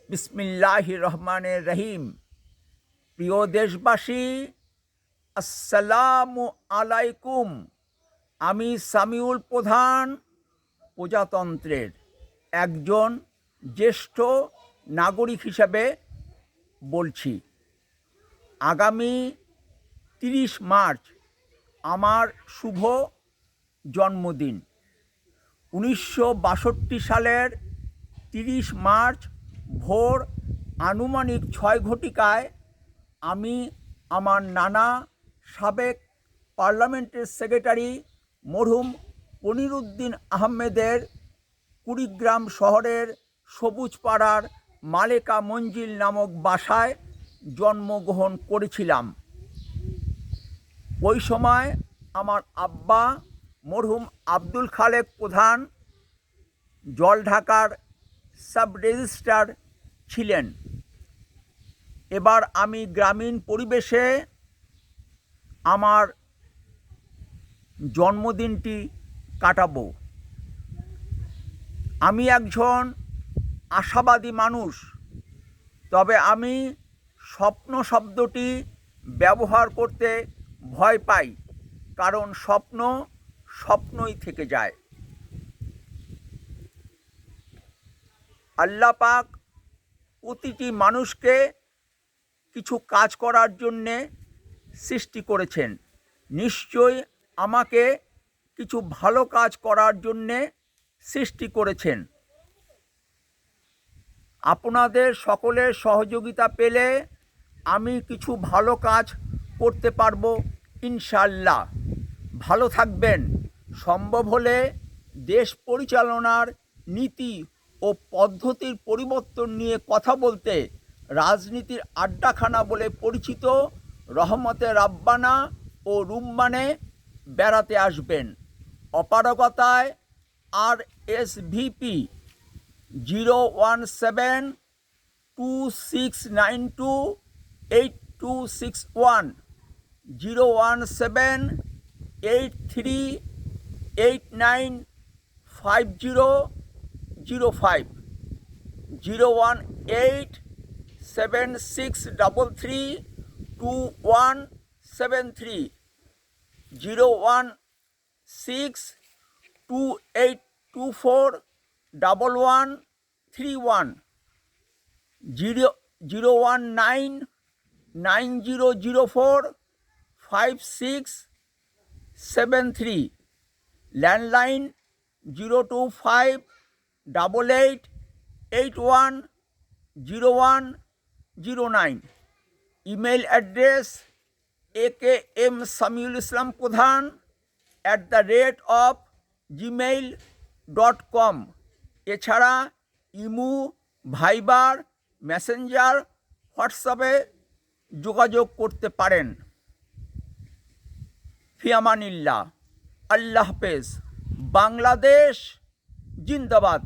বিসমিল্লাহির রহমানির রহিম। প্রিয় দেশবাসী, আসসালামু আলাইকুম। আমি সামিউল প্রধান প্রজাতন্ত্রের একজন জ্যেষ্ঠ নাগরিক হিসাবে বলছি। আগামী 30 মার্চ আমার শুভ জন্মদিন। 1962 সালের 30 মার্চ ভোর আনুমানিক 6 ঘটিকায় আমি আমার নানা সাবেক পার্লামেন্টের সেক্রেটারি মরহুম পনিরুদ্দিন আহমেদের কুড়িগ্রাম শহরের সবুজপাড়ার মালেকা মঞ্জিল নামক বাসায় জন্মগ্রহণ করেছিলাম। ওই সময় আমার আব্বা মরহুম আব্দুল খালেক প্রধান জলঢাকার সাব রেজিস্ট্রার ছিলেন। এবার আমি গ্রামীণ পরিবেশে আমার জন্মদিনটি কাটাবো। আমি একজন আশাবাদী মানুষ, তবে আমি স্বপ্ন শব্দটি ব্যবহার করতে ভয় পাই, কারণ স্বপ্ন স্বপ্নই থেকে যায়। আল্লাহ পাক প্রতিটি মানুষকে কিছু কাজ করার জন্যে সৃষ্টি করেছেন। নিশ্চয়ই আমাকে কিছু ভালো কাজ করার জন্যে সৃষ্টি করেছেন। আপনাদের সকলের সহযোগিতা পেলে আমি কিছু ভালো কাজ করতে পারবো ইনশাআল্লাহ। ভালো থাকবেন। সম্ভব হলে দেশ পরিচালনার নীতি ও পদ্ধতির পরিবর্তন নিয়ে কথা বলতে রাজনীতির আড্ডাখানা বলে পরিচিত রহমতে রাব্বানা ও রুম্মানে বেড়াতে আসবেন। অপারগতায় RSVP 01726928261, 01783895005, 01876332173, 01628241131, 01990045673, landline 02588810109, email address akmsamulislampradhan@gmail.com। এছাড়া ইমু, ভাইবার, মেসেঞ্জার, হোয়াটসঅ্যাপে যোগাযোগ করতে পারেন। ফিয়ামানিল্লাহ। আল্লাহ হাফেজ। বাংলাদেশ জিন্দাবাদ।